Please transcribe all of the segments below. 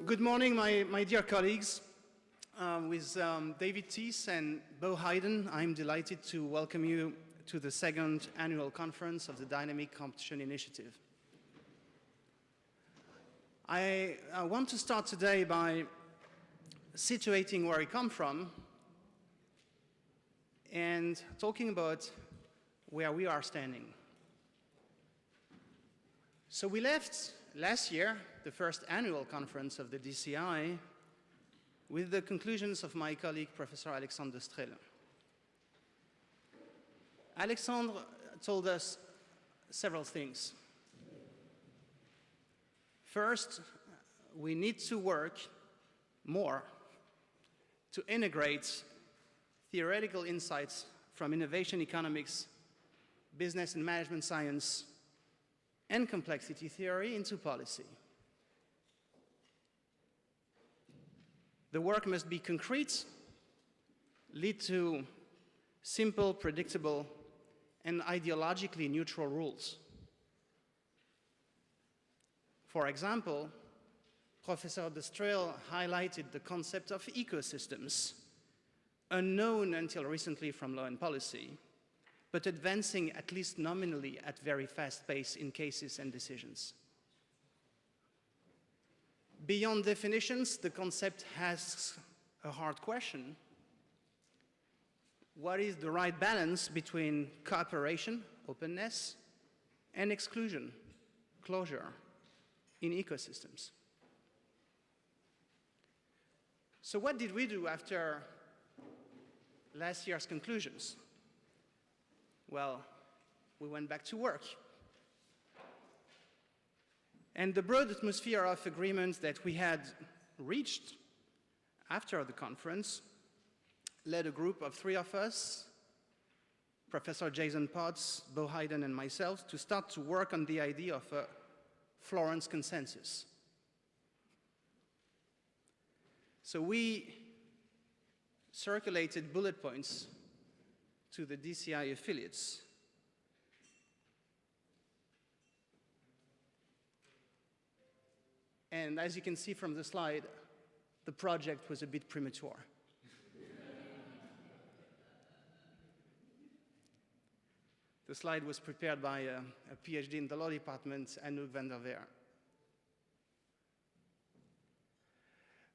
Good morning, my dear colleagues. With David Thies and Bo Hayden, I'm delighted to welcome you to the second annual conference of the Dynamic Competition Initiative. I want to start today by situating where I come from and talking about where we are standing. So we left last year, the first annual conference of the DCI, with the conclusions of my colleague, Professor Alexandre Destrel. Alexandre told us several things. First, we need to work more to integrate theoretical insights from innovation economics, business and management science, and complexity theory into policy. The work must be concrete, lead to simple, predictable, and ideologically neutral rules. For example, Professor Destrel highlighted the concept of ecosystems, unknown until recently from law and policy, but advancing at least nominally at very fast pace in cases and decisions. Beyond definitions, the concept asks a hard question. What is the right balance between cooperation, openness, and exclusion, closure, in ecosystems? So what did we do after last year's conclusions? Well, we went back to work. And the broad atmosphere of agreement that we had reached after the conference led a group of three of us, Professor Jason Potts, Bo Hayden, and myself, to start to work on the idea of a Florence consensus. So we circulated bullet points to the DCI affiliates. And as you can see from the slide, the project was a bit premature. The slide was prepared by a PhD in the law department, Anouk van der Veer.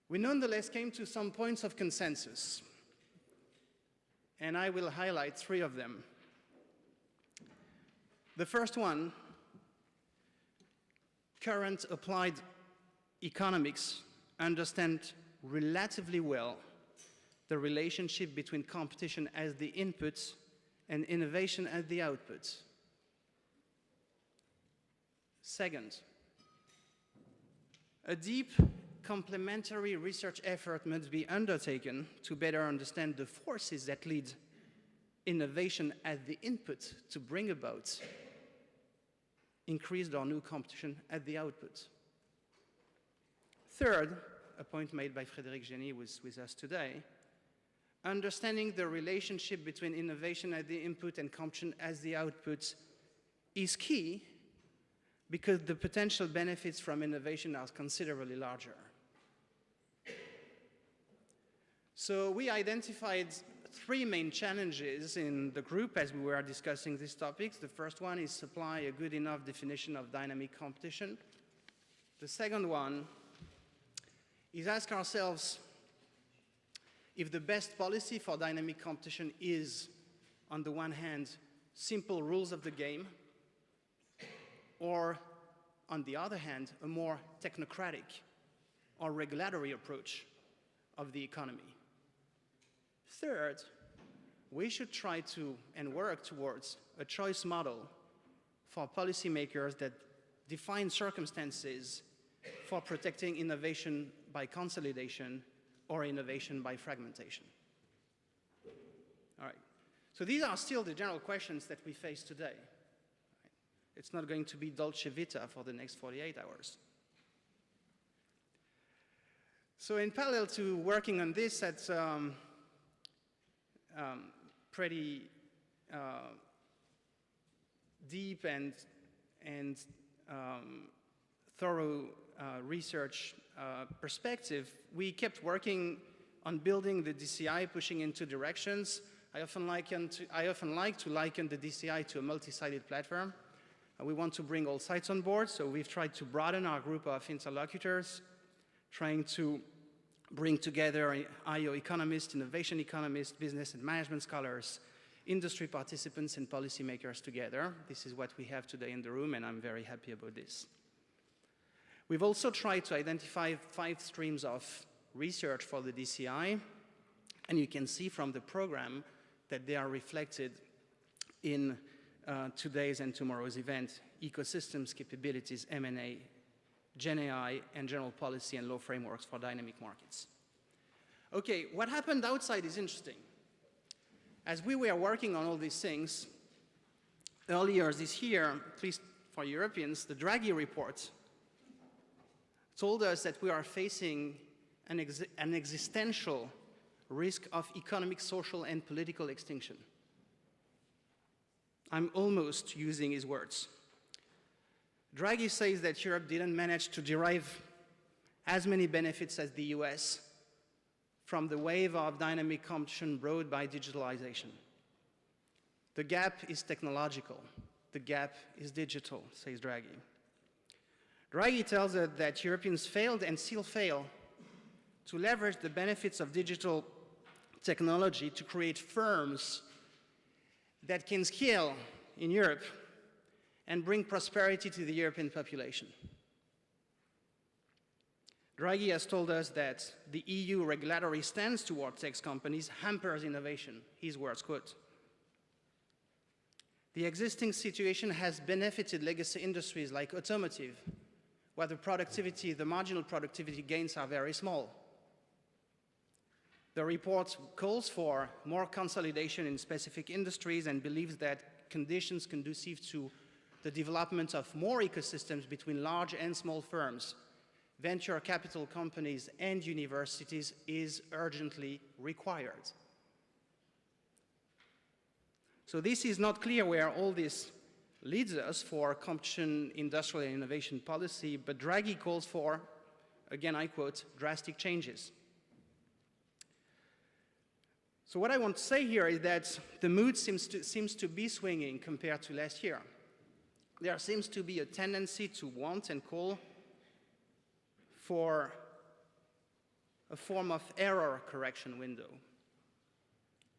We nonetheless came to some points of consensus, and I will highlight three of them. The first one, current applied economics understand relatively well the relationship between competition as the input and innovation as the output. Second, a deep complementary research effort must be undertaken to better understand the forces that lead innovation as the input to bring about increased or new competition at the output. Third, a point made by Frédéric Génie with us today, understanding the relationship between innovation as the input and competition as the output is key because the potential benefits from innovation are considerably larger. So we identified three main challenges in the group as we were discussing these topics. The first one is supply a good enough definition of dynamic competition. The second one is ask ourselves if the best policy for dynamic competition is, on the one hand, simple rules of the game, or, on the other hand, a more technocratic or regulatory approach of the economy. Third, we should try to and work towards a choice model for policymakers that define circumstances for protecting innovation by consolidation or innovation by fragmentation. All right. So these are still the general questions that we face today. It's not going to be Dolce Vita for the next 48 hours. So in parallel to working on this at pretty deep and thorough research perspective, we kept working on building the DCI, pushing in two directions. I often like to liken the DCI to a multi-sided platform. We want to bring all sides on board, so we've tried to broaden our group of interlocutors, trying to bring together IO economists, innovation economists, business and management scholars, industry participants, and policymakers together. This is what we have today in the room, and I'm very happy about this. We've also tried to identify 5 streams of research for the DCI, and you can see from the program that they are reflected in today's and tomorrow's event: ecosystems, capabilities, M&A, Gen AI, and general policy and law frameworks for dynamic markets. Okay, what happened outside is interesting. As we were working on all these things, earlier this year, at least for Europeans, the Draghi report told us that we are facing an existential risk of economic, social, and political extinction. I'm almost using his words. Draghi says that Europe didn't manage to derive as many benefits as the US from the wave of dynamic competition brought by digitalization. The gap is technological. The gap is digital, says Draghi. Draghi tells us that Europeans failed and still fail to leverage the benefits of digital technology to create firms that can scale in Europe and bring prosperity to the European population. Draghi has told us that the EU regulatory stance towards tech companies hampers innovation, his words, quote. The existing situation has benefited legacy industries like automotive, where the marginal productivity gains are very small. The report calls for more consolidation in specific industries and believes that conditions conducive to the development of more ecosystems between large and small firms, venture capital companies, and universities is urgently required. So this is not clear where all this leads us for competition, industrial, and innovation policy, but Draghi calls for, again I quote, drastic changes. So what I want to say here is that the mood seems to be swinging compared to last year. There seems to be a tendency to want and call for a form of error correction window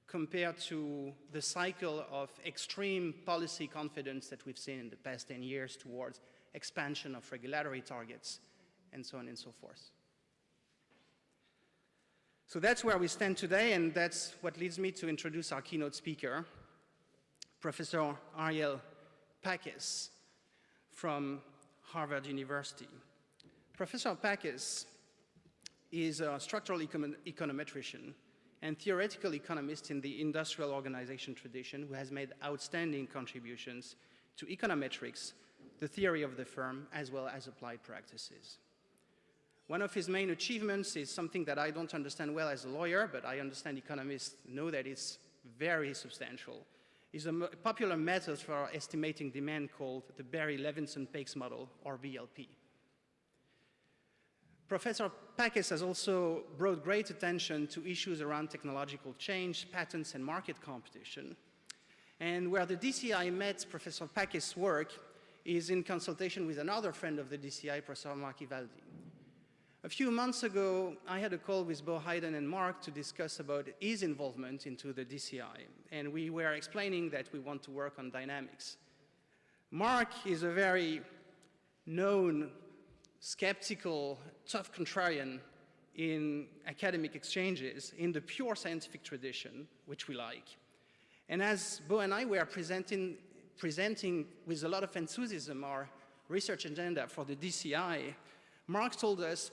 compared to the cycle of extreme policy confidence that we've seen in the past 10 years towards expansion of regulatory targets and so on and so forth. So that's where we stand today, and that's what leads me to introduce our keynote speaker, Professor Ariel Pakes from Harvard University. Professor Pakes is a structural econometrician and theoretical economist in the industrial organization tradition who has made outstanding contributions to econometrics, the theory of the firm, as well as applied practices. One of his main achievements is something that I don't understand well as a lawyer, but I understand economists know that it's very substantial. It's a popular method for estimating demand called the Berry-Levinson-Pakes model, or BLP. Professor Pakes has also brought great attention to issues around technological change, patents, and market competition. And where the DCI met Professor Pakes' work is in consultation with another friend of the DCI, Professor Mark Ivaldi. A few months ago, I had a call with Bo Hayden and Mark to discuss about his involvement into the DCI, and we were explaining that we want to work on dynamics. Mark is a very known, skeptical, tough contrarian in academic exchanges in the pure scientific tradition, which we like. And as Bo and I were presenting with a lot of enthusiasm our research agenda for the DCI, Mark told us,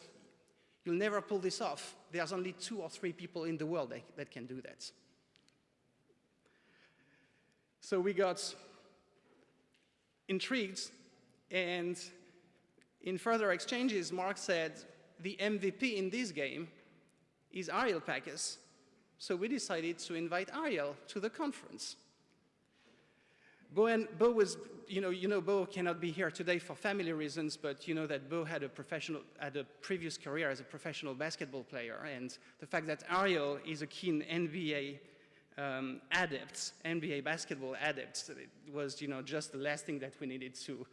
"You'll never pull this off. There's only 2 or 3 people in the world that can do that." So we got intrigued, and in further exchanges, Mark said, the MVP in this game is Ariel Pakes, so we decided to invite Ariel to the conference. Bo was, Bo cannot be here today for family reasons, but you know that Bo had a previous career as a professional basketball player, and the fact that Ariel is a keen NBA NBA basketball adept, it was, just the last thing that we needed to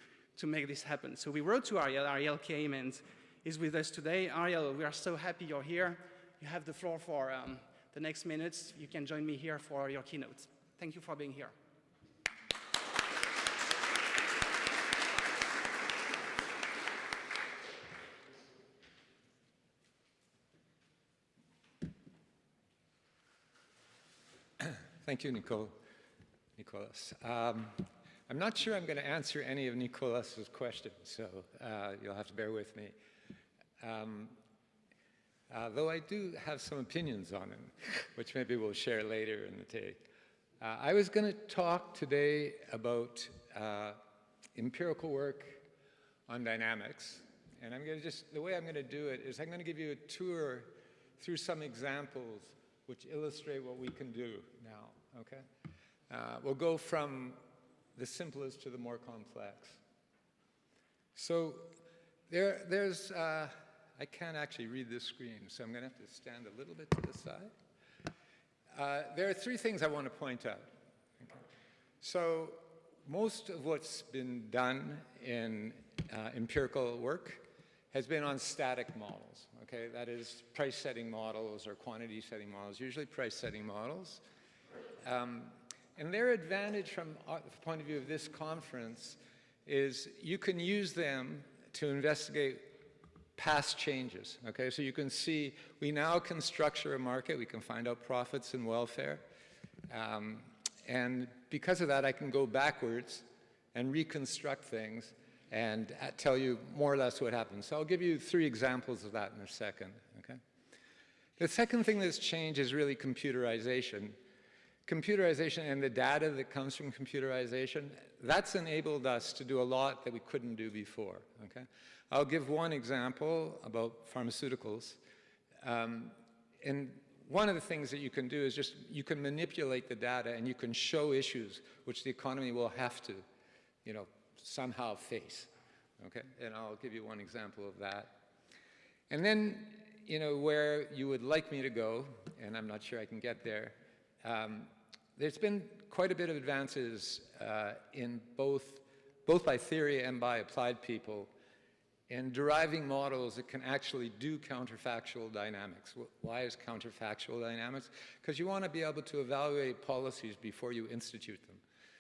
make this happen. So we wrote to Ariel. Ariel came and is with us today. Ariel, we are so happy you're here. You have the floor for the next minutes. You can join me here for your keynote. Thank you for being here. Thank you, Nicolas. I'm not sure I'm going to answer any of Nicolas's questions, so you'll have to bear with me. Though I do have some opinions on them, which maybe we'll share later in the day. I was going to talk today about empirical work on dynamics, and the way I'm going to do it is I'm going to give you a tour through some examples which illustrate what we can do now, okay? We'll go from the simplest to the more complex. So there's, I can't actually read this screen, so I'm going to have to stand a little bit to the side. There are three things I want to point out. Okay. So most of what's been done in empirical work has been on static models, okay? That is price-setting models or quantity-setting models, usually price-setting models. And their advantage from the point of view of this conference is you can use them to investigate past changes, okay? So you can see we now can structure a market, we can find out profits and welfare. And because of that, I can go backwards and reconstruct things and tell you more or less what happens. So I'll give you three examples of that in a second, okay? The second thing that's changed is really computerization. Computerization and the data that comes from computerization, that's enabled us to do a lot that we couldn't do before, okay? I'll give one example about pharmaceuticals. And one of the things that you can do is you can manipulate the data and you can show issues which the economy will have to, somehow face, okay? And I'll give you one example of that. And then, where you would like me to go, and I'm not sure I can get there, there's been quite a bit of advances in both by theory and by applied people in deriving models that can actually do counterfactual dynamics. Why is counterfactual dynamics? Because you want to be able to evaluate policies before you institute them.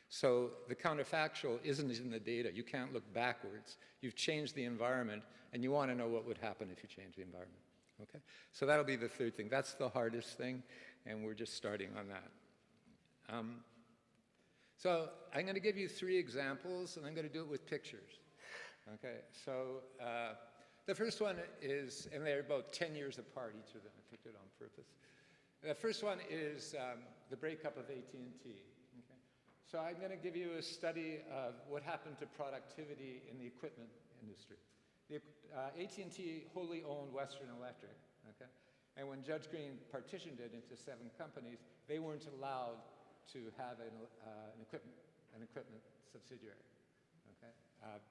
So the counterfactual isn't in the data. You can't look backwards. You've changed the environment, and you want to know what would happen if you change the environment. Okay? So that'll be the third thing. That's the hardest thing, and we're just starting on that. So I'm going to give you three examples, and I'm going to do it with pictures. Okay? So the first one is, and they're about 10 years apart, each of them. I picked it on purpose. The first one is the breakup of AT&T. Okay? So I'm going to give you a study of what happened to productivity in the equipment industry. AT&T wholly owned Western Electric, okay? And when Judge Green partitioned it into 7 companies, they weren't allowed to have an equipment subsidiary, okay?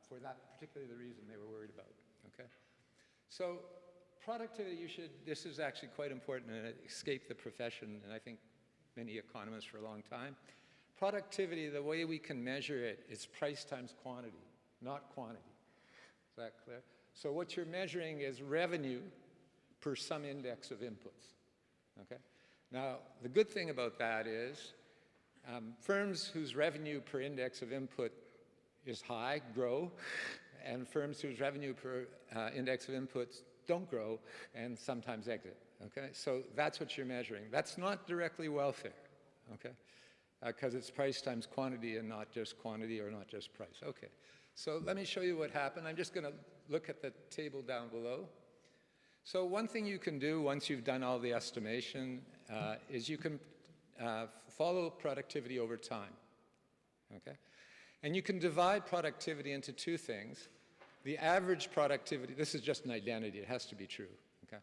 For that particularly the reason they were worried about, okay? So productivity, this is actually quite important, and it escaped the profession, and I think many economists for a long time. Productivity, the way we can measure it is price times quantity, not quantity. Is that clear? So what you're measuring is revenue per some index of inputs, okay? Now, the good thing about that is firms whose revenue per index of input is high grow, and firms whose revenue per index of inputs don't grow and sometimes exit, okay? So that's what you're measuring. That's not directly welfare, okay? Because it's price times quantity and not just quantity or not just price. Okay, so let me show you what happened. I'm just going to look at the table down below. So one thing you can do once you've done all the estimation is you can follow productivity over time, okay? And you can divide productivity into two things. The average productivity, this is just an identity, it has to be true, okay?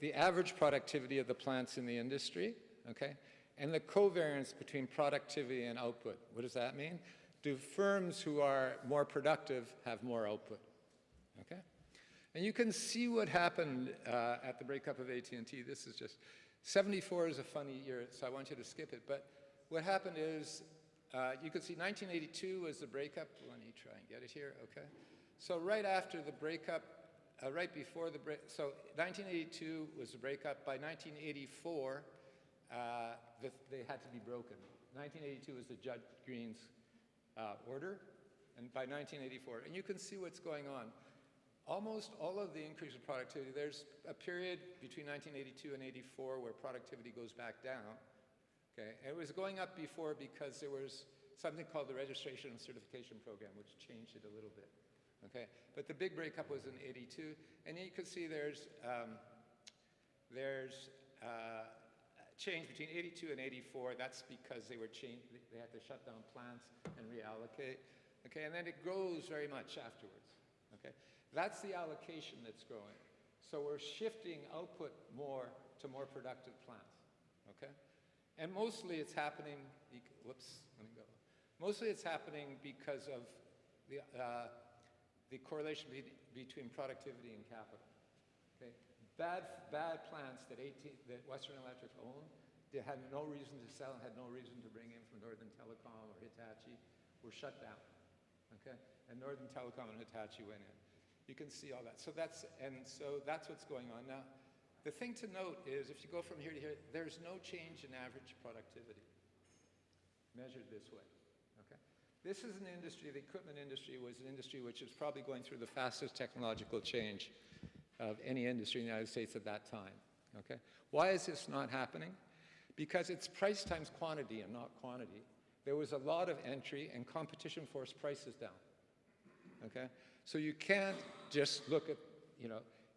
The average productivity of the plants in the industry, okay? and the covariance between productivity and output. What does that mean? Do firms who are more productive have more output? Okay? And you can see what happened at the breakup of AT&T. This is just, 74 is a funny year, so I want you to skip it. But what happened is, you can see 1982 was the breakup. Let me try and get it here, okay? So right after the breakup, right before the break, so 1982 was the breakup. By 1984, they had to be broken. 1982 was the Judge Green's order, and by 1984, and you can see what's going on. Almost all of the increase in productivity, there's a period between 1982 and 84 where productivity goes back down. Okay, it was going up before because there was something called the Registration and Certification Program, which changed it a little bit. Okay, but the big breakup was in 82, and you can see there's change between 82 and 84. That's because they had to shut down plants and reallocate. Okay, and then it grows very much afterwards. Okay, that's the allocation that's growing. So we're shifting output more to more productive plants. Okay, and mostly it's happening. Whoops, let me go. Mostly it's happening because of the correlation between productivity and capital. Okay? Bad plants that Western Electric owned, they had no reason to sell and had no reason to bring in from Northern Telecom or Hitachi, were shut down. Okay? And Northern Telecom and Hitachi went in. You can see all that. So that's what's going on. Now, the thing to note is if you go from here to here, there's no change in average productivity measured this way. Okay? This is an industry, the equipment industry was an industry which is probably going through the fastest technological change of any industry in the United States at that time. Okay? Why is this not happening? Because it's price times quantity and not quantity. There was a lot of entry and competition forced prices down. Okay? So you can't just look at,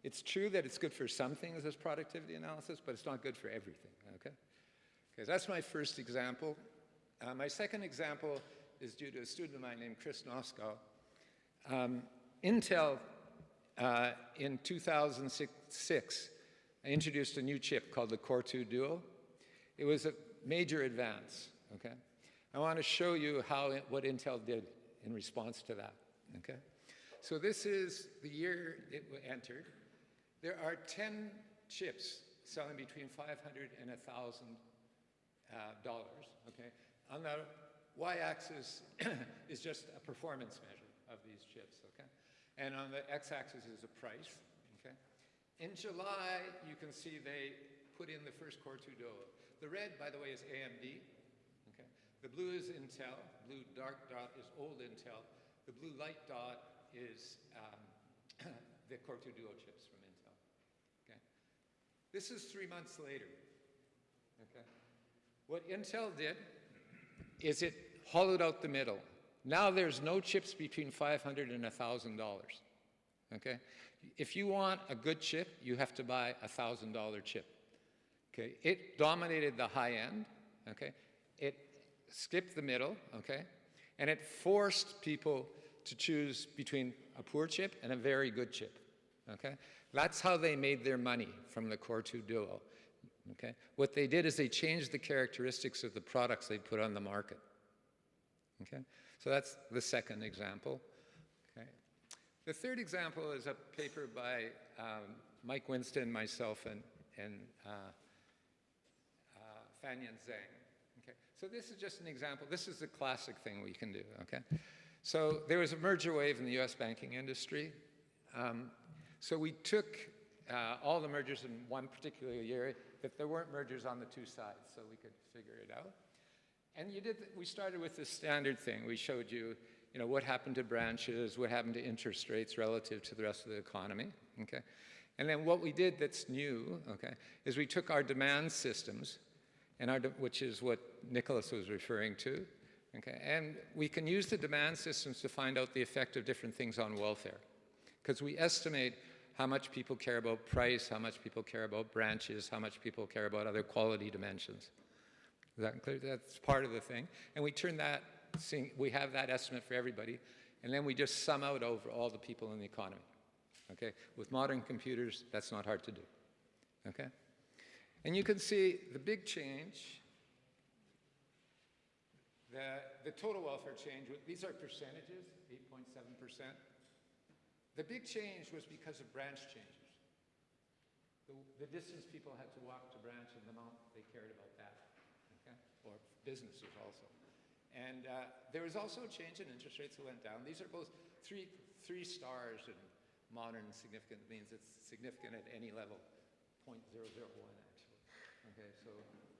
it's true that it's good for some things as productivity analysis, but it's not good for everything. Okay? Okay, that's my first example. My second example is due to a student of mine named Chris Noskow. Intel, in 2006, introduced a new chip called the Core 2 Duo. It was a major advance, okay? I want to show you what Intel did in response to that, okay? So this is the year it entered. There are 10 chips selling between $500 and $1,000, okay? On the y-axis is just a performance measure of these chips, okay? And on the x-axis is a price, okay? In July, you can see they put in the first Core 2 Duo. The red, by the way, is AMD, okay? The blue is Intel. Blue dark dot is old Intel. The blue light dot is the Core 2 Duo chips from Intel, okay? This is 3 months later, okay? What Intel did is it hollowed out the middle. Now there's no chips between $500 and $1,000, okay? If you want a good chip, you have to buy a $1,000 chip, okay? It dominated the high end, okay? It skipped the middle, okay? And it forced people to choose between a poor chip and a very good chip, okay? That's how they made their money from the Core 2 Duo, okay? What they did is they changed the characteristics of the products they put on the market, okay? So that's the second example, okay? The third example is a paper by Mike Winston, myself, and Fanyan Zhang, okay? So this is just an example. This is the classic thing we can do, okay? So there was a merger wave in the US banking industry. So we took all the mergers in one particular year, that there weren't mergers on the two sides, so we could figure it out. And we started with this standard thing. We showed you, what happened to branches, what happened to interest rates relative to the rest of the economy, okay? And then what we did that's new, okay, is we took our demand systems, which is what Nicholas was referring to, okay? And we can use the demand systems to find out the effect of different things on welfare, because we estimate how much people care about price, how much people care about branches, how much people care about other quality dimensions. Is that clear? That's part of the thing. And we turn that, we have that estimate for everybody, and then we just sum out over all the people in the economy, okay? With modern computers, that's not hard to do, okay? And you can see the big change The total welfare change, these are percentages, 8.7%. The big change was because of branch changes. The distance people had to walk to branch and the amount they cared about that, okay? Or businesses also. And there was also a change in interest rates that went down. These are both three stars in modern significant. It means it's significant at any level, 0.001 actually. Okay, so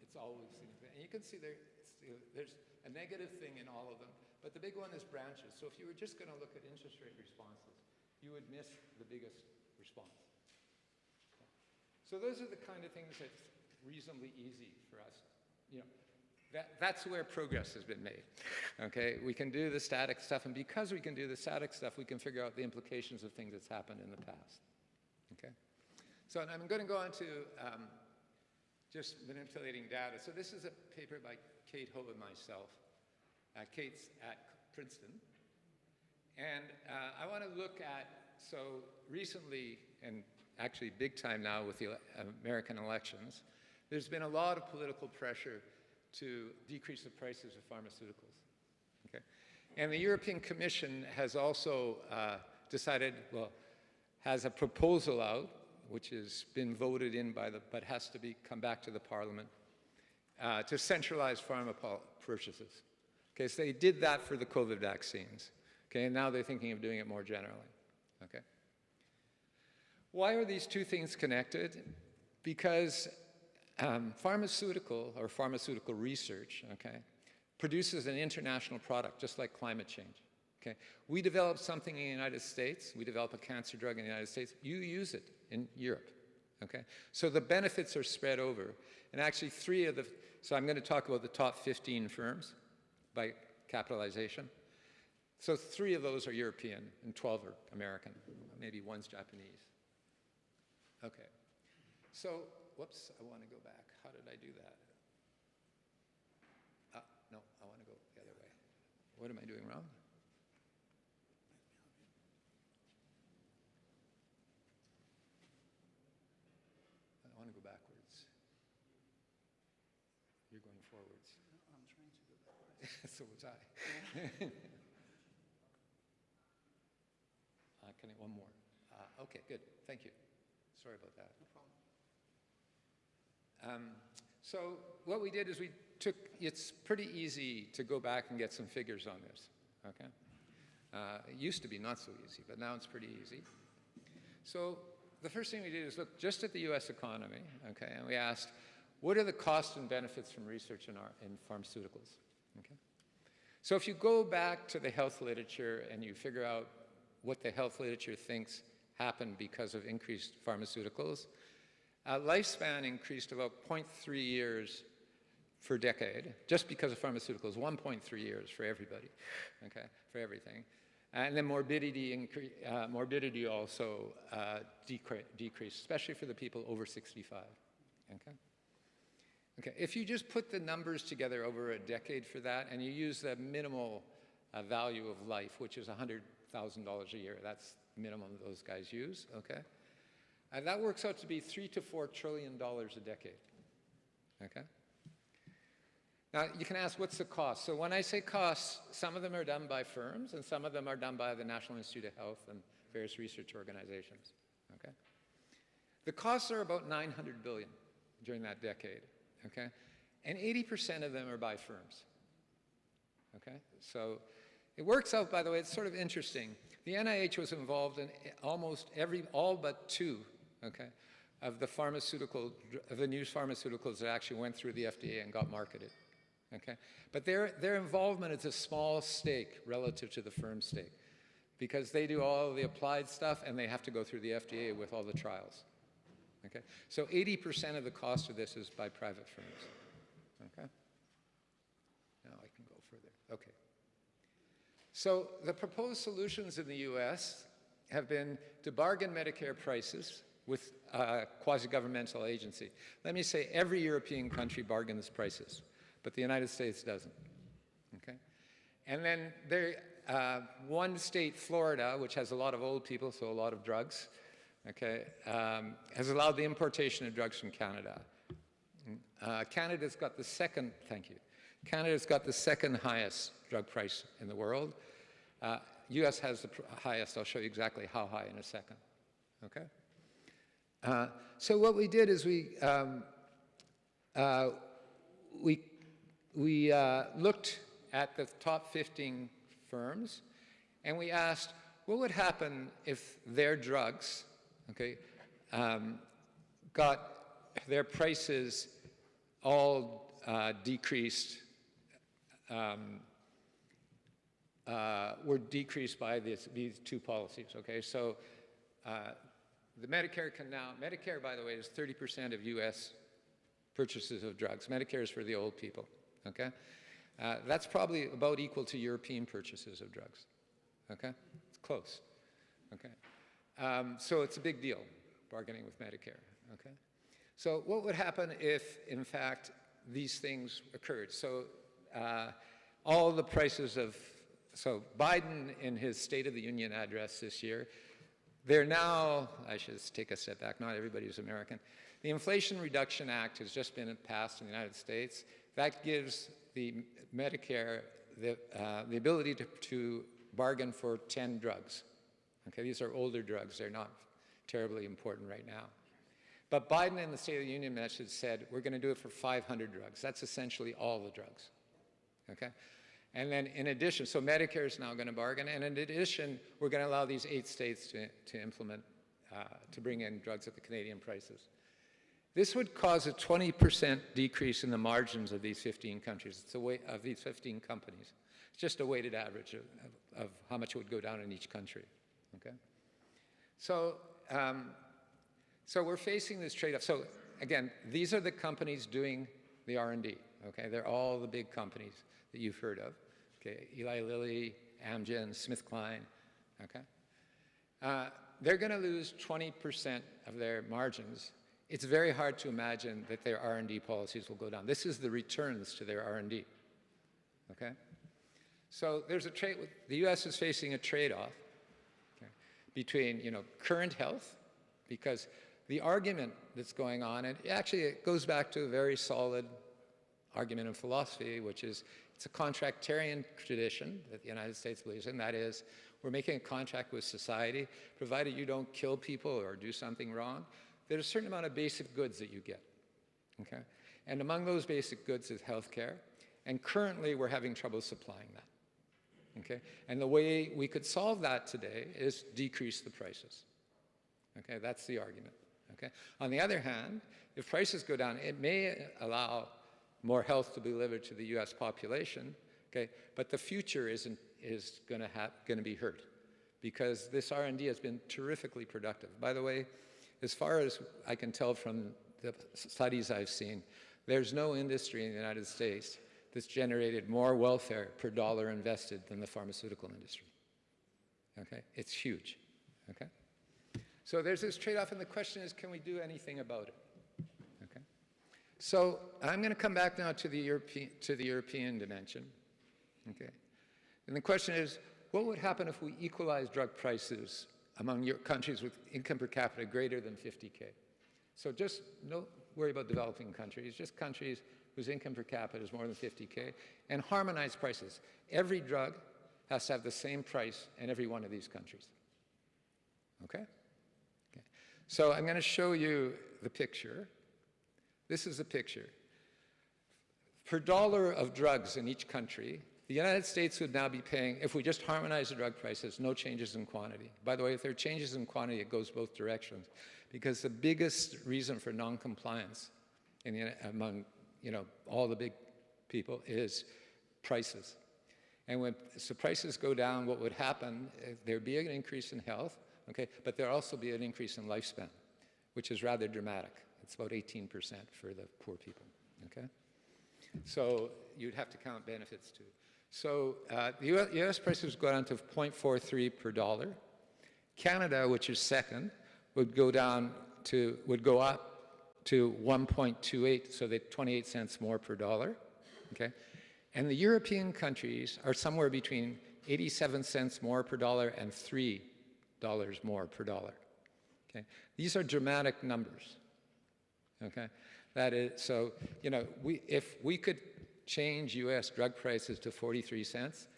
it's always significant. And you can see there's a negative thing in all of them, but the big one is branches. So if you were just going to look at interest rate responses, you would miss the biggest response. Okay. So those are the kind of things that's reasonably easy for us. You know, that's where progress has been made. Okay, we can do the static stuff, and because we can do the static stuff, we can figure out the implications of things that's happened in the past. Okay, so I'm going to go on to just manipulating data. So this is a paper by Kate Ho and myself. Kate's at Princeton. And I want to look at, so recently, and actually big time now with the American elections, there's been a lot of political pressure to decrease the prices of pharmaceuticals. Okay? And the European Commission has also decided, well, has a proposal out, which has been voted in by but has to come back to the Parliament, to centralize pharma purchases. Okay, so they did that for the COVID vaccines. Okay, and now they're thinking of doing it more generally. Okay. Why are these two things connected? Because pharmaceutical research, okay, produces an international product, just like climate change. Okay, we develop something in the United States. We develop a cancer drug in the United States. You use it in Europe. Okay, so the benefits are spread over, and actually so I'm going to talk about the top 15 firms by capitalization. So 3 of those are European and 12 are American. Maybe one's Japanese. Okay. So, whoops, I want to go back. How did I do that? No, I want to go the other way. What am I doing wrong? I want to go backwards. You're going forwards. I'm trying to go backwards. So was I. Can I one more? Okay, good. Thank you. Sorry about that. No problem. So what we did is it's pretty easy to go back and get some figures on this, okay? It used to be not so easy, but now it's pretty easy. So the first thing we did is look just at the US economy, okay? And we asked, what are the costs and benefits from research in pharmaceuticals, okay? So if you go back to the health literature and you figure out what the health literature thinks happened because of increased pharmaceuticals, lifespan increased about 0.3 years per decade, just because of pharmaceuticals, 1.3 years for everybody, okay, for everything. And then morbidity also decreased, especially for the people over 65, okay? Okay, if you just put the numbers together over a decade for that, and you use the minimal value of life, which is $100,000 a year, that's the minimum those guys use, okay? And that works out to be $3 to $4 trillion a decade, okay? Now, you can ask, what's the cost? So when I say costs, some of them are done by firms, and some of them are done by the National Institute of Health and various research organizations, okay? The costs are about $900 billion during that decade, okay? And 80% of them are by firms, okay? So it works out, by the way, it's sort of interesting. The NIH was involved in almost all but 2, okay, of the new pharmaceuticals that actually went through the FDA and got marketed, okay? But their involvement is a small stake relative to the firm stake because they do all the applied stuff and they have to go through the FDA with all the trials, okay? So 80% of the cost of this is by private firms, okay? Now I can go further, okay. So the proposed solutions in the US have been to bargain Medicare prices with a quasi-governmental agency. Let me say every European country bargains prices, but the United States doesn't, okay? And then one state, Florida, which has a lot of old people, so a lot of drugs, okay, has allowed the importation of drugs from Canada. Canada's got the second, thank you. Canada's got the second highest drug price in the world. US has the highest. I'll show you exactly how high in a second. Okay? So what we did is we looked at the top 15 firms, and we asked, what would happen if their drugs, okay, got their prices all decreased, were decreased by these two policies, okay? So the Medicare can now, Medicare, by the way, is 30% of US purchases of drugs. Medicare is for the old people, okay? That's probably about equal to European purchases of drugs, okay? It's close, okay? So it's a big deal, bargaining with Medicare, okay? So what would happen if, in fact, these things occurred? So all the prices of, so Biden in his State of the Union address this year, they're now, I should take a step back, not everybody's American. The Inflation Reduction Act has just been passed in the United States. That gives the Medicare the ability to bargain for 10 drugs. Okay, these are older drugs. They're not terribly important right now. But Biden in the State of the Union message said, we're going to do it for 500 drugs. That's essentially all the drugs. Okay? And then in addition, so Medicare is now going to bargain, and in addition, we're going to allow these 8 states to implement, to bring in drugs at the Canadian prices. This would cause a 20% decrease in the margins of these 15 countries. It's of these 15 companies. It's just a weighted average of how much it would go down in each country. Okay? So, so we're facing this trade-off. So again, these are the companies doing the R&D. Okay? They're all the big companies that you've heard of. Okay? Eli Lilly, Amgen, SmithKline. Okay? They're going to lose 20% of their margins. It's very hard to imagine that their R&D policies will go down. This is the returns to their R&D. Okay? So there's a trade. The U.S. is facing a trade-off, okay, between, you know, current health, because the argument that's going on, and actually it goes back to a very solid argument in philosophy, which is it's a contractarian tradition that the United States believes in. That is, we're making a contract with society, provided you don't kill people or do something wrong. There's a certain amount of basic goods that you get, okay? And among those basic goods is healthcare, and currently we're having trouble supplying that, okay? And the way we could solve that today is decrease the prices, okay? That's the argument, okay? On the other hand, if prices go down, it may allow more health to be delivered to the US population, okay? But the future is going to be hurt, because this R&D has been terrifically productive. By the way, as far as I can tell from the studies I've seen, there's no industry in the United States that's generated more welfare per dollar invested than the pharmaceutical industry. Okay? It's huge. Okay? So there's this trade-off, and the question is, can we do anything about it? Okay? So I'm going to come back now to the European dimension. Okay? And the question is, what would happen if we equalize drug prices among countries with income per capita greater than 50K? So just don't worry about developing countries, just countries whose income per capita is more than 50K, and harmonize prices. Every drug has to have the same price in every one of these countries. Okay? Okay. So I'm going to show you the picture. This is the picture. Per dollar of drugs in each country, the United States would now be paying, if we just harmonize the drug prices, no changes in quantity. By the way, if there are changes in quantity, it goes both directions, because the biggest reason for non-compliance among, you know, all the big people is prices. And when prices go down, what would happen, there'd be an increase in health, okay, but there'd also be an increase in lifespan, which is rather dramatic. It's about 18% for the poor people, okay? So you'd have to count benefits too. So the US prices go down to 0.43 per dollar. Canada, which is second, would go up to 1.28, so they're 28 cents more per dollar. Okay? And the European countries are somewhere between 87 cents more per dollar and $3 more per dollar. Okay? These are dramatic numbers. Okay? That is, so, you know, if we could change US drug prices to 43 cents,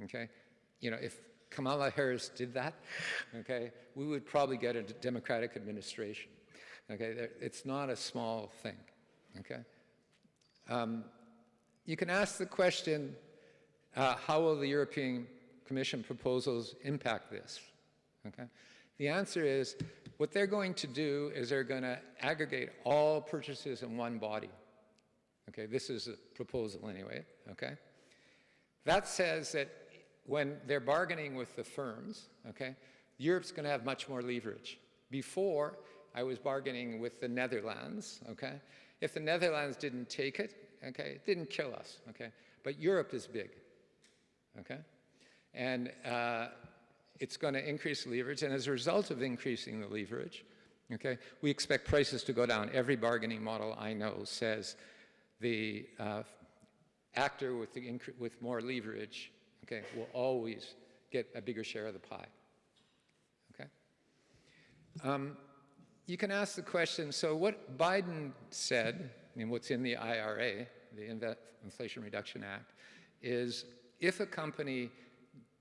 okay? You know, if Kamala Harris did that, okay, we would probably get a Democratic administration, okay? It's not a small thing, okay? You can ask the question, how will the European Commission proposals impact this, okay? The answer is, what they're going to do is they're going to aggregate all purchases in one body. Okay, this is a proposal anyway, okay? That says that when they're bargaining with the firms, okay, Europe's going to have much more leverage. Before, I was bargaining with the Netherlands, okay? If the Netherlands didn't take it, okay, it didn't kill us, okay? But Europe is big, okay? And it's going to increase leverage, and as a result of increasing the leverage, okay, we expect prices to go down. Every bargaining model I know says the actor with more leverage, okay, will always get a bigger share of the pie, okay? You can ask the question, so what Biden said, and what's in the IRA, the Inflation Reduction Act, is if a company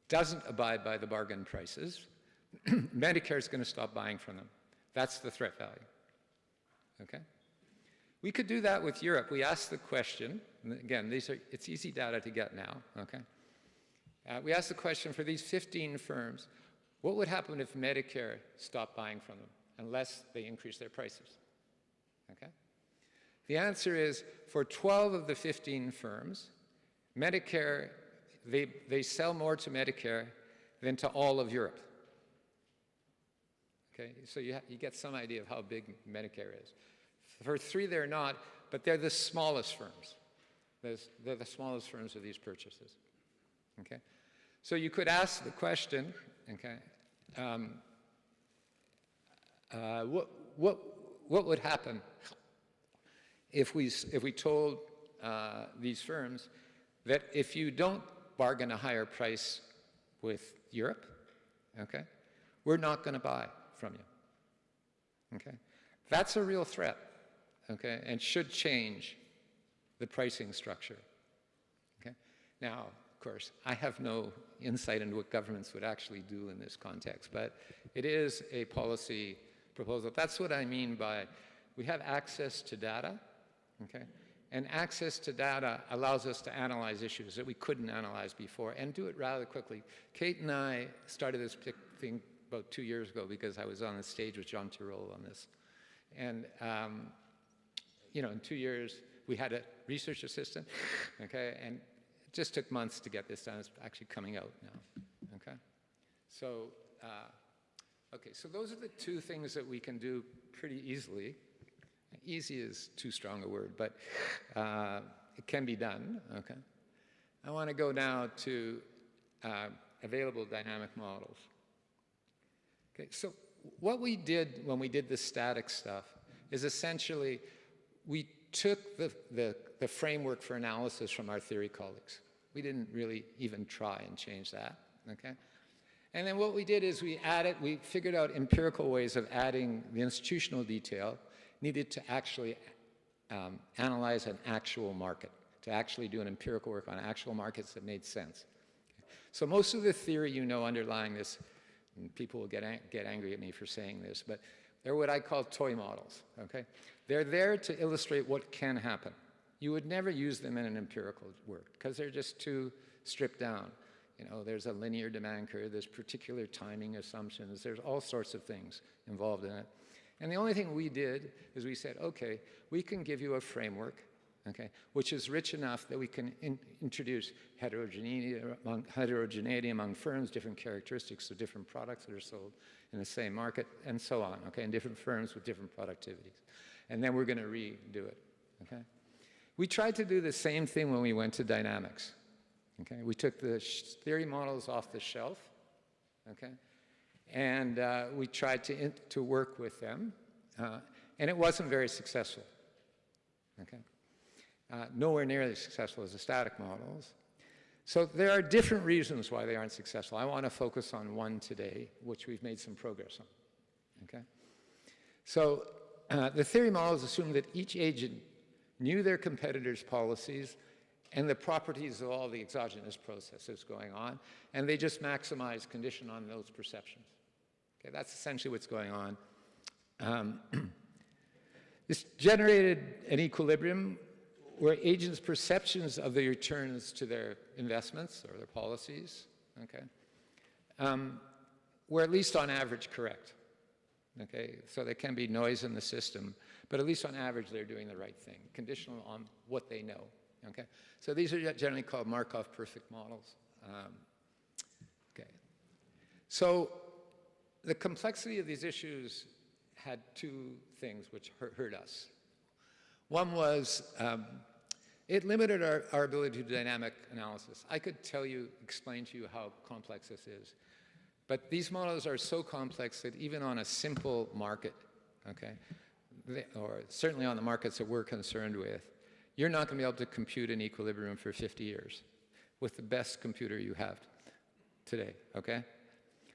doesn't abide by the bargain prices, Medicare is going to stop buying from them. That's the threat value, okay? We could do that with Europe. We asked the question, and again, it's easy data to get now, okay? We asked the question for these 15 firms, what would happen if Medicare stopped buying from them unless they increase their prices, okay? The answer is, for 12 of the 15 firms, Medicare, they sell more to Medicare than to all of Europe, okay? So you get some idea of how big Medicare is. For 3, they're not, but they're the smallest firms. They're the smallest firms of these purchases, okay? So you could ask the question, okay, what would happen if we told these firms that if you don't bargain a higher price with Europe, okay, we're not going to buy from you, okay? That's a real threat, okay, and should change the pricing structure, okay? Now, of course, I have no insight into what governments would actually do in this context, but it is a policy proposal. That's what I mean by we have access to data, okay? And access to data allows us to analyze issues that we couldn't analyze before and do it rather quickly. Kate and I started this thing about 2 years ago because I was on the stage with Jean Tirole on this. And, you know, in 2 years, we had a research assistant, okay? And it just took months to get this done. It's actually coming out now, okay? So, okay, so those are the 2 things that we can do pretty easily. Easy is too strong a word, but it can be done, okay? I want to go now to available dynamic models. Okay, so what we did when we did the static stuff is essentially we took the framework for analysis from our theory colleagues. We didn't really even try and change that, okay? And then what we did is we figured out empirical ways of adding the institutional detail needed to actually analyze an actual market, to actually do an empirical work on actual markets that made sense. So most of the theory you know underlying this, and people will get angry at me for saying this, but they're what I call toy models, okay? They're there to illustrate what can happen. You would never use them in an empirical work because they're just too stripped down. You know, there's a linear demand curve, there's particular timing assumptions, there's all sorts of things involved in it. And the only thing we did is we said, okay, we can give you a framework, okay, which is rich enough that we can introduce heterogeneity among firms, different characteristics of different products that are sold in the same market, and so on, okay, and different firms with different productivities. And then we're going to redo it, okay? We tried to do the same thing when we went to dynamics, okay? We took the theory models off the shelf, okay? And we tried to work with them, and it wasn't very successful, okay? Nowhere nearly as successful as the static models. So there are different reasons why they aren't successful. I want to focus on one today, which we've made some progress on, okay? So the theory models assume that each agent knew their competitors' policies, and the properties of all the exogenous processes going on, and they just maximize condition on those perceptions. Okay, that's essentially what's going on. This generated an equilibrium where agents' perceptions of the returns to their investments or their policies, okay, were at least on average correct. Okay, so there can be noise in the system, but at least on average they're doing the right thing, conditional on what they know. Okay, so these are generally called Markov perfect models. Okay, so the complexity of these issues had two things which hurt us. One was it limited our ability to do dynamic analysis. I could explain to you how complex this is, but these models are so complex that even on a simple market, okay, or certainly on the markets that we're concerned with, you're not going to be able to compute an equilibrium for 50 years with the best computer you have today, okay?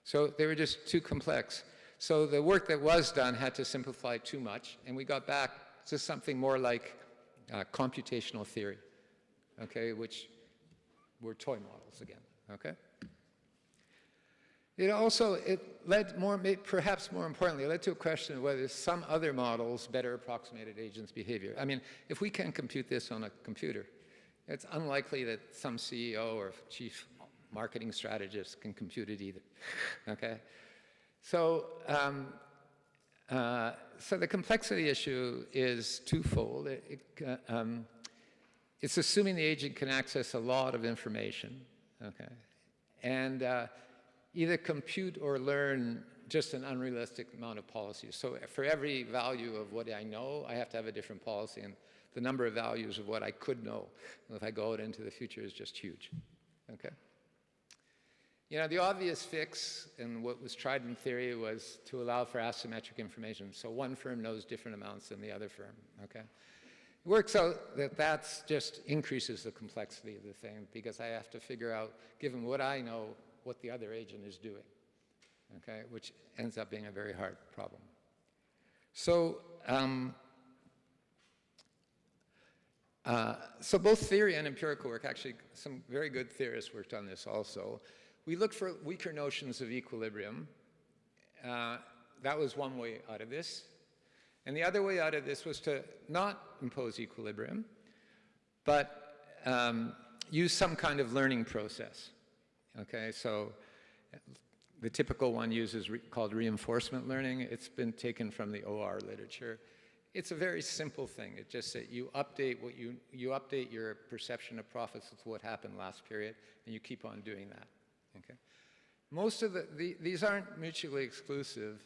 So they were just too complex. So the work that was done had to simplify too much, and we got back to something more like computational theory, okay, which were toy models again, okay? It led perhaps more importantly, it led to a question of whether some other models better approximated agents' behavior. I mean, if we can't compute this on a computer, it's unlikely that some CEO or chief marketing strategist can compute it either, okay? So, so the complexity issue is twofold. It's assuming the agent can access a lot of information, okay, and either compute or learn just an unrealistic amount of policies. So for every value of what I know, I have to have a different policy, and the number of values of what I could know if I go out into the future is just huge, okay? You know, the obvious fix and what was tried in theory was to allow for asymmetric information. So one firm knows different amounts than the other firm, okay? It works out that that's just increases the complexity of the thing because I have to figure out, given what I know, what the other agent is doing, okay? Which ends up being a very hard problem. So, so both theory and empirical work, actually some very good theorists worked on this also. We looked for weaker notions of equilibrium. That was one way out of this. And the other way out of this was to not impose equilibrium, but use some kind of learning process. Okay, so the typical one uses called reinforcement learning. It's been taken from the OR literature. It's a very simple thing. It's just that you update you update your perception of profits with what happened last period, and you keep on doing that. Okay, most of these aren't mutually exclusive.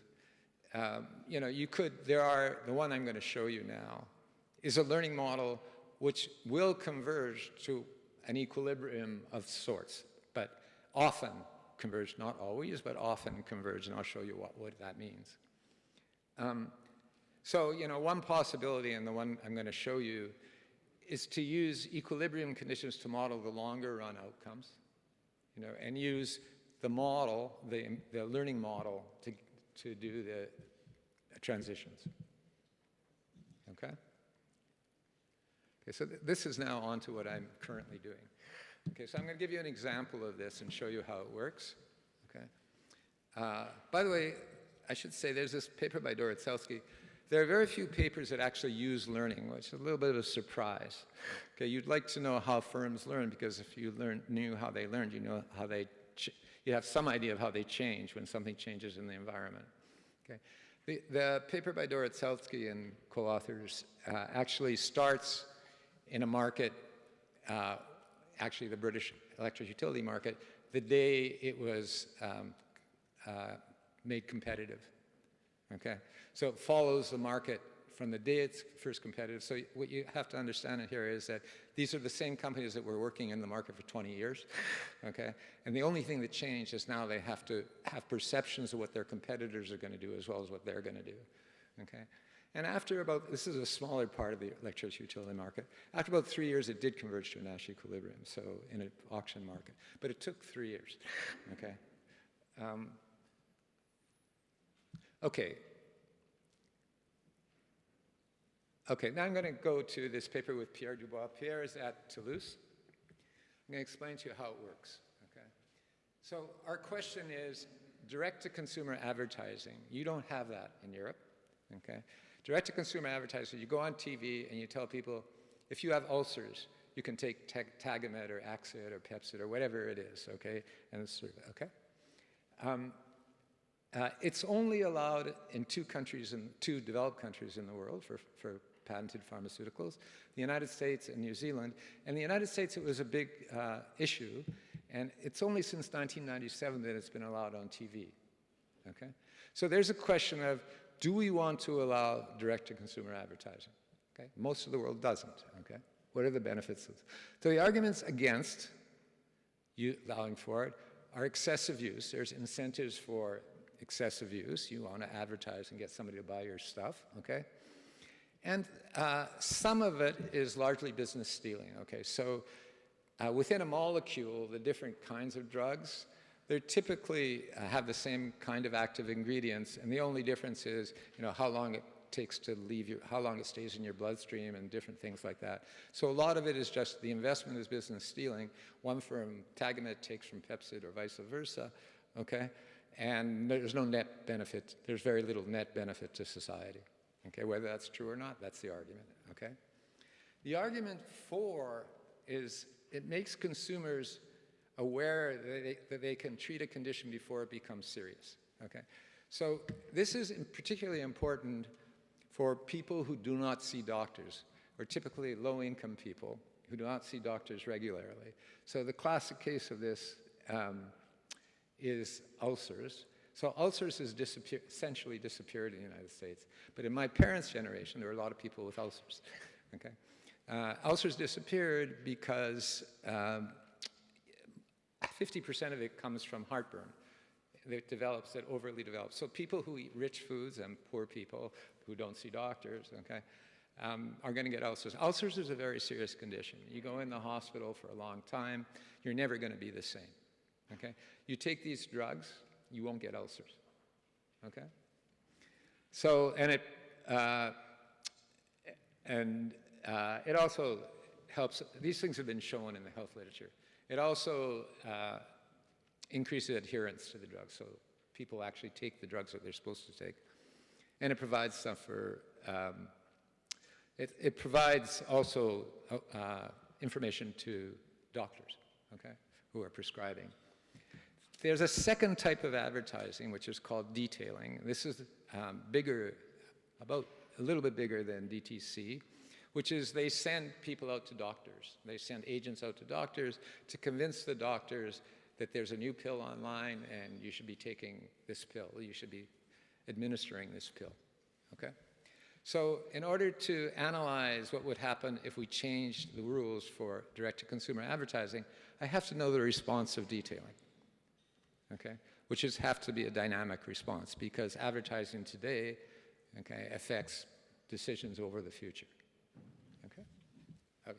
You know, the one I'm going to show you now is a learning model which will converge to an equilibrium of sorts, but often converge, not always, but often converge, and I'll show you what that means. So, you know, one possibility, and the one I'm going to show you, is to use equilibrium conditions to model the longer run outcomes, you know, and use the model, the learning model, to do the transitions. Okay? Okay, so this is now on to what I'm currently doing. Okay, so I'm going to give you an example of this and show you how it works. Okay. By the way, I should say there's this paper by Dorotselsky. There are very few papers that actually use learning, which is a little bit of a surprise. Okay, you'd like to know how firms learn, because if you knew how they learned, you know how you have some idea of how they change when something changes in the environment. Okay, the paper by Dorotselsky and co-authors actually starts in a market, actually the British electric utility market, the day it was made competitive. Okay, so it follows the market from the day it's first competitive. So what you have to understand here is that these are the same companies that were working in the market for 20 years, okay? And the only thing that changed is now they have to have perceptions of what their competitors are going to do as well as what they're going to do, okay? And after this is a smaller part of the electricity utility market, after about 3 years it did converge to a Nash equilibrium, so in an auction market. But it took 3 years, okay? Okay, now I'm going to go to this paper with Pierre Dubois. Pierre is at Toulouse, I'm going to explain to you how it works. Okay? So our question is direct-to-consumer advertising. You don't have that in Europe. Okay? Direct-to-consumer advertising, you go on TV and you tell people, if you have ulcers, you can take Tagamet or Axit or Pepsid or whatever it is, okay? And it's sort of, okay? It's only allowed in two developed countries in the world for patented pharmaceuticals, the United States and New Zealand. In the United States, it was a big issue, and it's only since 1997 that it's been allowed on TV, okay? So there's a question of, do we want to allow direct-to-consumer advertising? Okay? Most of the world doesn't, okay? What are the benefits? So the arguments against allowing for it are excessive use. There's incentives for excessive use. You want to advertise and get somebody to buy your stuff, okay? And some of it is largely business stealing, okay? So within a molecule, the different kinds of drugs, they typically have the same kind of active ingredients, and the only difference is, how long it takes to leave how long it stays in your bloodstream and different things like that. So a lot of it is just the investment is business stealing. One firm, Tagamet, takes from Pepsid or vice versa, okay? And there's no net benefit. There's very little net benefit to society, okay? Whether that's true or not, that's the argument, okay? The argument for is it makes consumers aware that they can treat a condition before it becomes serious, okay? So this is particularly important for people who do not see doctors, or typically low-income people who do not see doctors regularly. So the classic case of this is ulcers. So ulcers has essentially disappeared in the United States. But in my parents' generation, there were a lot of people with ulcers, okay? Ulcers disappeared because 50% of it comes from heartburn. That overly develops. So people who eat rich foods and poor people who don't see doctors, okay, are going to get ulcers. Ulcers is a very serious condition. You go in the hospital for a long time, you're never going to be the same, okay? You take these drugs, you won't get ulcers, okay? So, and it also helps, these things have been shown in the health literature. It also increases adherence to the drugs, so people actually take the drugs that they're supposed to take. And it provides stuff for, it provides also information to doctors, okay, who are prescribing. There's a second type of advertising, which is called detailing. This is bigger, about a little bit bigger than DTC, which is they send people out to doctors. They send agents out to doctors to convince the doctors that there's a new pill online and you should be taking this pill. You should be administering this pill, okay? So in order to analyze what would happen if we changed the rules for direct-to-consumer advertising, I have to know the response of detailing, okay? Which have to be a dynamic response because advertising today, okay, affects decisions over the future, okay? Okay.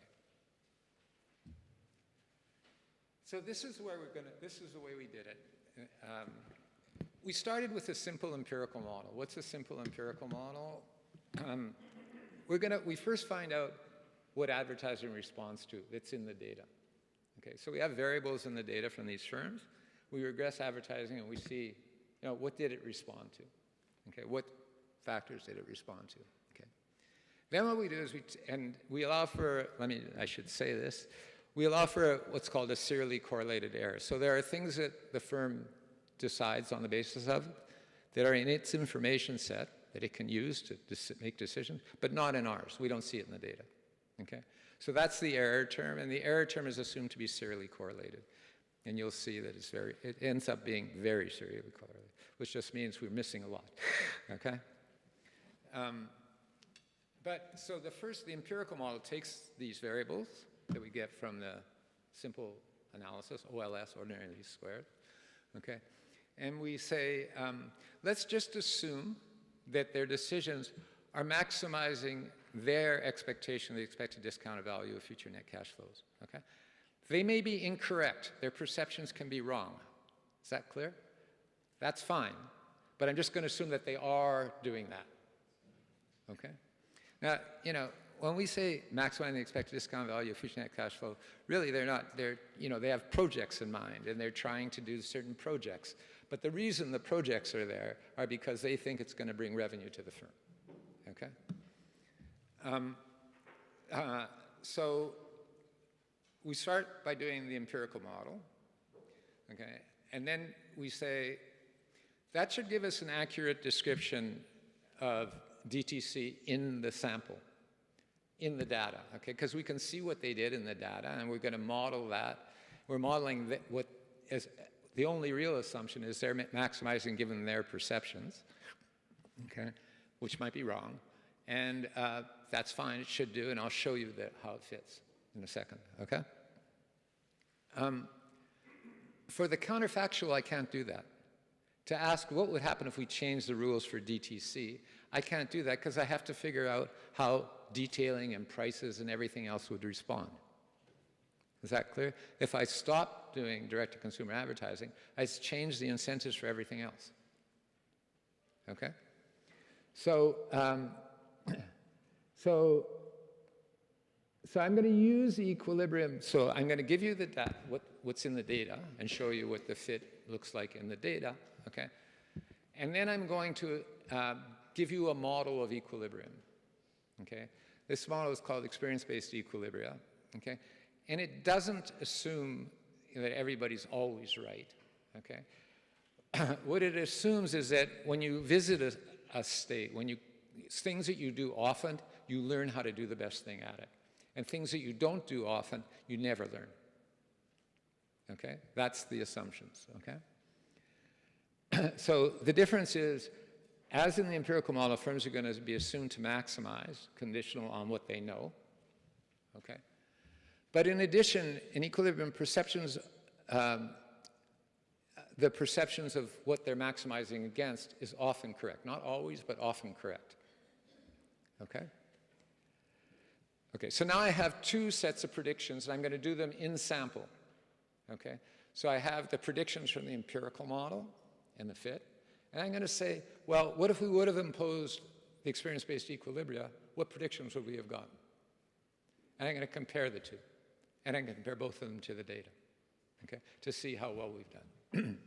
So this is where this is the way we did it. We started with a simple empirical model. What's a simple empirical model? We first find out what advertising responds to that's in the data. Okay, so we have variables in the data from these firms. We regress advertising and we see, what did it respond to? Okay, what factors did it respond to? Okay. Then what we do is we allow for, I should say this, we allow for what's called a serially correlated error. So there are things that the firm decides on the basis of that are in its information set that it can use to make decisions, but not in ours. We don't see it in the data, okay? So that's the error term, and the error term is assumed to be serially correlated. And you'll see that it ends up being very serially correlated, which just means we're missing a lot, okay? So the empirical model takes these variables that we get from the simple analysis, OLS, ordinary least squared, okay? And we say, let's just assume that their decisions are maximizing their expectation, the expected discounted value of future net cash flows, okay? They may be incorrect. Their perceptions can be wrong. Is that clear? That's fine. But I'm just going to assume that they are doing that, okay? Now, when we say maximizing the expected discount value of future net cash flow, really they're not, they have projects in mind and they're trying to do certain projects. But the reason the projects are there are because they think it's going to bring revenue to the firm, okay? So we start by doing the empirical model, okay? And then we say, that should give us an accurate description of DTC in the sample, in the data, okay? Because we can see what they did in the data, and we're going to model that. We're modeling what is the only real assumption is they're maximizing given their perceptions, okay? Which might be wrong, and that's fine. It should do, and I'll show you how it fits in a second, okay? For the counterfactual, I can't do that. To ask what would happen if we changed the rules for DTC, I can't do that because I have to figure out how detailing and prices and everything else would respond. Is that clear? If I stop doing direct-to-consumer advertising, I change the incentives for everything else. Okay? So, so I'm going to use the equilibrium. So I'm going to give you the what's in the data and show you what the fit looks like in the data. Okay? And then I'm going to give you a model of equilibrium. Okay? This model is called experience-based equilibria. Okay? And it doesn't assume that everybody's always right. Okay? What it assumes is that when you visit a state, things that you do often, you learn how to do the best thing at it. And things that you don't do often, you never learn. Okay? That's the assumptions. Okay? So the difference is, as in the empirical model, firms are going to be assumed to maximize, conditional on what they know. Okay? But in addition, in equilibrium, perceptions, the perceptions of what they're maximizing against is often correct. Not always, but often correct. Okay? Okay, so now I have two sets of predictions, and I'm going to do them in sample. Okay? So I have the predictions from the empirical model and the fit, and I'm going to say, well, what if we would have imposed the experience-based equilibria? What predictions would we have gotten? And I'm going to compare the two, and I'm going to compare both of them to the data, okay, to see how well we've done.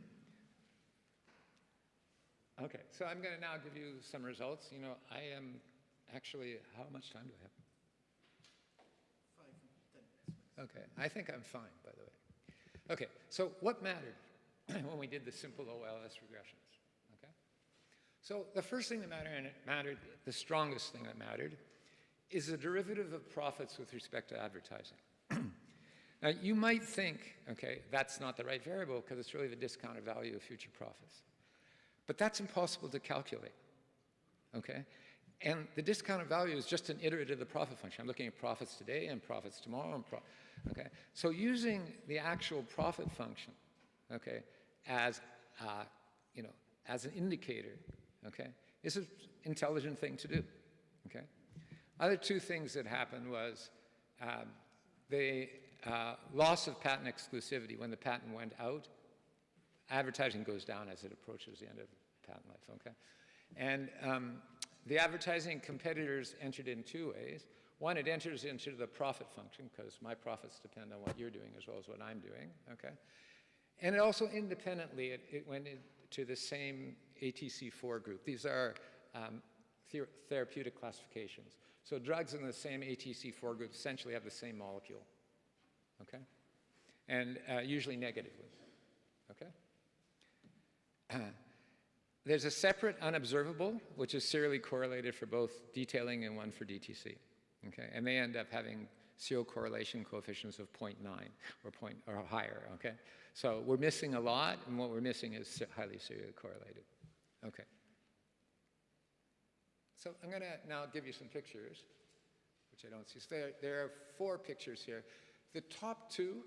Okay, so I'm going to now give you some results. You know, I am actually, how much time do I have? 5, 10 minutes. Okay, I think I'm fine, by the way. Okay, so what mattered when we did the simple OLS regressions? Okay, so the first thing that mattered, and it mattered, the strongest thing that mattered, is the derivative of profits with respect to advertising. Now, you might think, okay, that's not the right variable because it's really the discounted value of future profits. But that's impossible to calculate, okay? And the discounted value is just an iterative of the profit function. I'm looking at profits today and profits tomorrow, and okay? So using the actual profit function, okay, as, you know, as an indicator, okay, is an intelligent thing to do, okay? Other two things that happened was the loss of patent exclusivity. When the patent went out, advertising goes down as it approaches the end of patent life, okay? And the advertising competitors entered in two ways. One, it enters into the profit function because my profits depend on what you're doing as well as what I'm doing, okay? And it also independently, it went into the same ATC4 group. These are therapeutic classifications. So drugs in the same ATC4 group essentially have the same molecule, okay? And usually negatively, okay? There's a separate unobservable, which is serially correlated for both detailing and one for DTC, okay? And they end up having serial correlation coefficients of 0.9 or higher, okay? So we're missing a lot, and what we're missing is highly serially correlated, okay? So I'm going to now give you some pictures, which I don't see. So there are 4 pictures here. The top 2,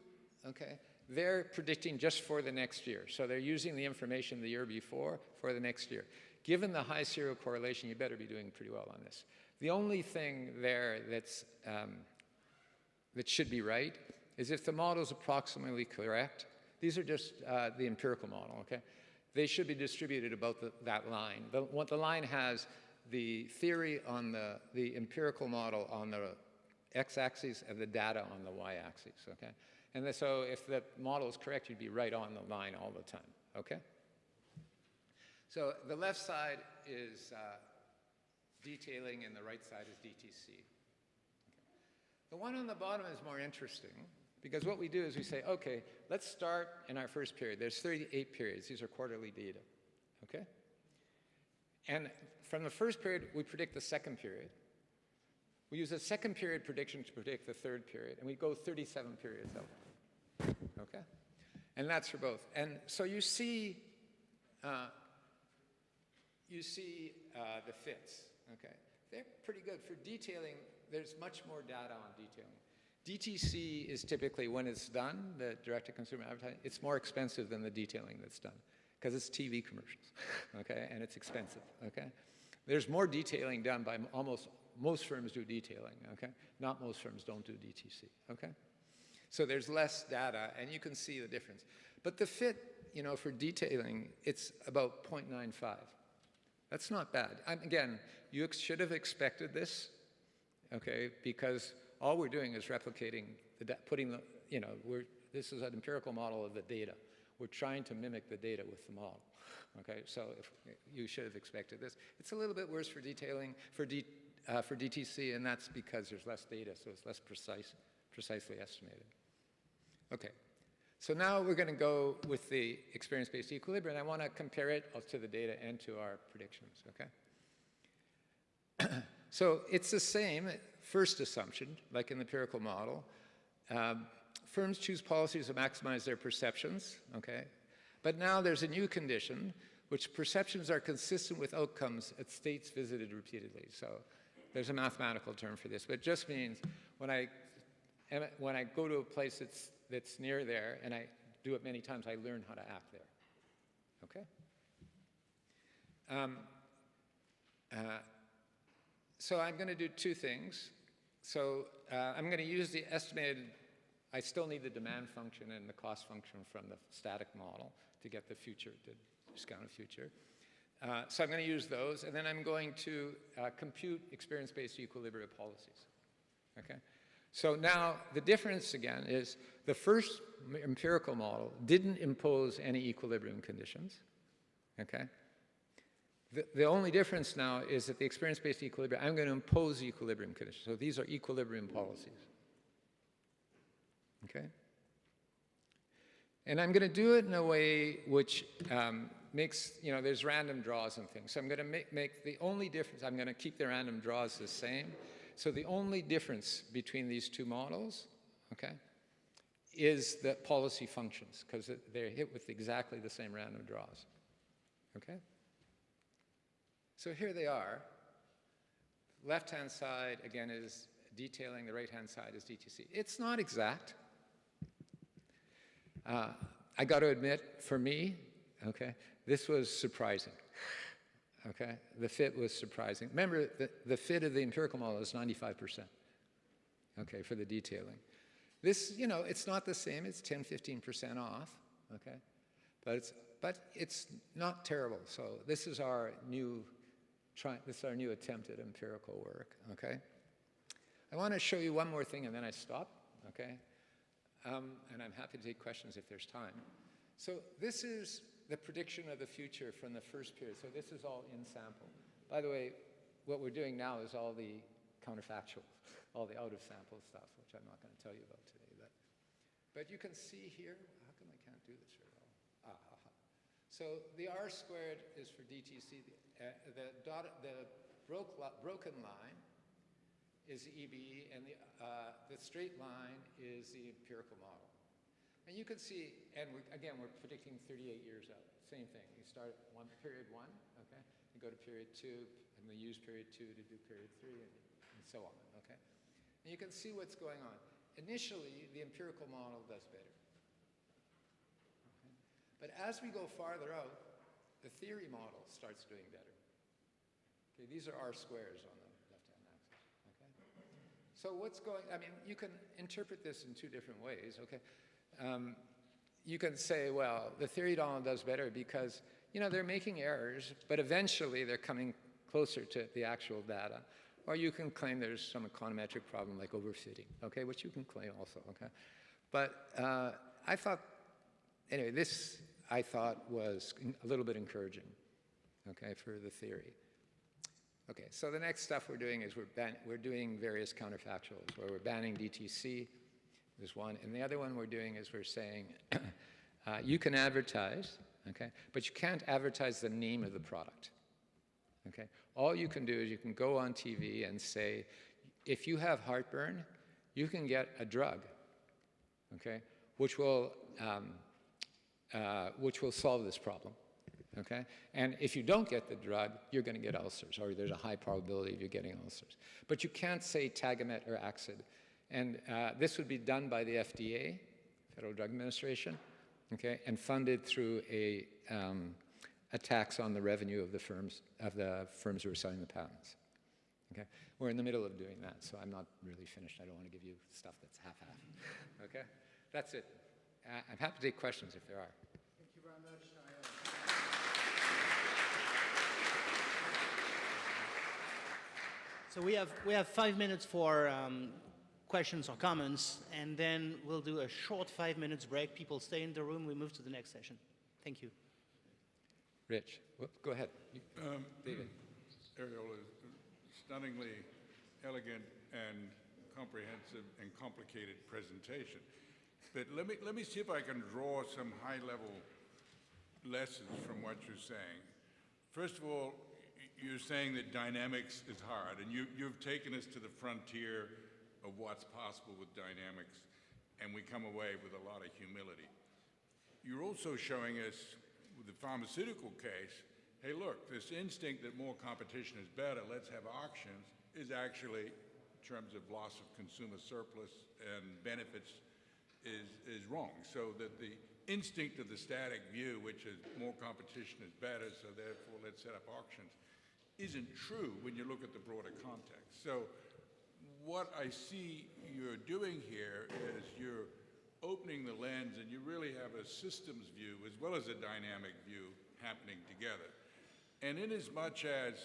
okay, they're predicting just for the next year. So they're using the information the year before for the next year. Given the high serial correlation, you better be doing pretty well on this. The only thing there that's, that should be right is if the model is approximately correct. These are just the empirical model, okay? They should be distributed about that line. The line has the theory on the empirical model on the x-axis and the data on the y-axis, okay? And so if the model is correct, you'd be right on the line all the time, okay? So the left side is detailing and the right side is DTC. Okay. The one on the bottom is more interesting because what we do is we say, okay, let's start in our first period. There's 38 periods. These are quarterly data, okay? And from the first period, we predict the second period. We use a second period prediction to predict the third period, and we go 37 periods out, okay? And that's for both. And so you see the fits, okay? They're pretty good. For detailing, there's much more data on detailing. DTC is typically, when it's done, the direct-to-consumer advertising, it's more expensive than the detailing that's done because it's TV commercials, okay? And it's expensive, okay? There's more detailing done by most firms do detailing, okay? Not most firms don't do DTC, okay? So there's less data, and you can see the difference. But the fit, you know, for detailing, it's about 0.95. That's not bad. Again, you should have expected this, okay? Because all we're doing is replicating, putting the, you know, this is an empirical model of the data. We're trying to mimic the data with the model, okay? So you should have expected this. It's a little bit worse for detailing, for DTC, and that's because there's less data, so it's less precisely estimated. Okay, so now we're going to go with the experience-based equilibrium, and I want to compare it to the data and to our predictions, okay? So it's the same first assumption, like in the empirical model. Firms choose policies to maximize their perceptions, okay? But now there's a new condition, which perceptions are consistent with outcomes at states visited repeatedly. So there's a mathematical term for this, but it just means when I go to a place that's near there and I do it many times, I learn how to act there, okay? So I'm going to do two things. So I'm going to use the estimated, I still need the demand function and the cost function from the static model to get the future, the discounted future. So I'm going to use those, and then I'm going to compute experience-based equilibrium policies, okay? So now the difference, again, is the first empirical model didn't impose any equilibrium conditions, okay? The only difference now is that the experience-based equilibrium, I'm going to impose equilibrium conditions. So these are equilibrium policies, okay? And I'm going to do it in a way which makes, you know, there's random draws and things. So I'm going to make the only difference, I'm going to keep the random draws the same. So the only difference between these two models, okay, is the policy functions, because they're hit with exactly the same random draws, okay? So here they are. Left-hand side, again, is detailing. The right-hand side is DTC. It's not exact. I got to admit, for me, okay, this was surprising, okay? The fit was surprising. Remember, the fit of the empirical model is 95%, okay, for the detailing. This, you know, it's not the same. It's 10, 15% off, okay? But it's not terrible. So this is our new attempt at empirical work, okay? I want to show you one more thing, and then I stop, okay? And I'm happy to take questions if there's time. So this is the prediction of the future from the first period. So this is all in sample. By the way, what we're doing now is all the counterfactual, all the out-of-sample stuff, which I'm not going to tell you about today. But you can see here, how come I can't do this very well? So the R squared is for DTC. The broken line is the EBE, and the straight line is the empirical model. And you can see, and again, we're predicting 38 years out. Same thing. You start at period one, okay? You go to period two, and we use period two to do period three, and so on, okay? And you can see what's going on. Initially, the empirical model does better. Okay? But as we go farther out, the theory model starts doing better. Okay, these are R squares on the left-hand axis, okay? So what's going, I mean, you can interpret this in two different ways, okay? You can say, well, the theory model does better because, you know, they're making errors, but eventually they're coming closer to the actual data. Or you can claim there's some econometric problem like overfitting, okay, which you can claim also, okay? But I thought, anyway, this I thought was a little bit encouraging, okay, for the theory. Okay, so the next stuff we're doing is we're doing various counterfactuals, where we're banning DTC, there's one, and the other one we're doing is we're saying you can advertise, okay, but you can't advertise the name of the product, okay? All you can do is you can go on TV and say, if you have heartburn, you can get a drug, okay, which will solve this problem, okay? And if you don't get the drug, you're going to get ulcers, or there's a high probability of you getting ulcers. But you can't say Tagamet or Axid. And this would be done by the FDA, Federal Drug Administration, okay, and funded through a tax on the revenue of the firms who are selling the patents. Okay, we're in the middle of doing that, so I'm not really finished. I don't want to give you stuff that's half-half. Okay, that's it. I'm happy to take questions if there are. Thank you very much, Ariel. So we have 5 minutes for questions or comments, and then we'll do a short 5 minutes break. People stay in the room. We move to the next session. Thank you. Rich, go ahead. David. Ariel, is a stunningly elegant and comprehensive and complicated presentation. But let me see if I can draw some high-level lessons from what you're saying. First of all, you're saying that dynamics is hard, and you've taken us to the frontier of what's possible with dynamics, and we come away with a lot of humility. You're also showing us, with the pharmaceutical case, hey, look, this instinct that more competition is better, let's have auctions, is actually, in terms of loss of consumer surplus and benefits, is wrong. So that the instinct of the static view, which is more competition is better, so therefore let's set up auctions, isn't true when you look at the broader context. So what I see you're doing here is you're opening the lens, and you really have a systems view as well as a dynamic view happening together. And in as much as